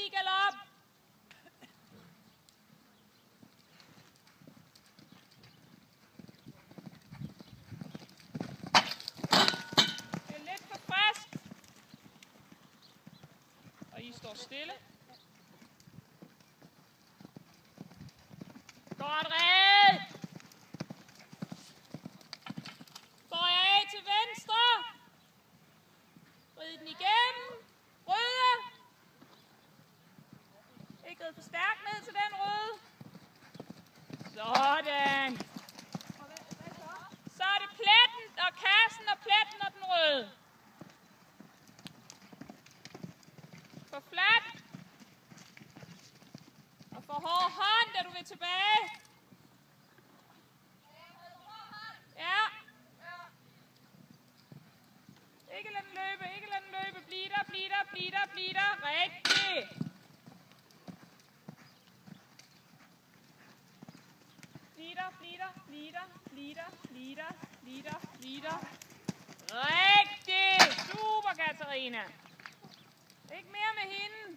i galop. Det er lidt for frisk. Og I står stille. Godt red. Går jeg af til venstre. Rid den igennem. Røde. Ikke rid for stærkt ned til den røde. Sådan. Så er det pletten og kassen og pletten og den røde. For flat. Og for hård hånd, da du vil tilbage. Ja. Ikke lad den løbe, ikke lad den løbe. Bliv der, bliv der, bliv der, bliv der. Rigtigt. Bliv der, bliv der, bliv der, bliv der, bliv der, bliv der, bliv der. Rigtigt. Super, Katarina. Ikke mere med hende.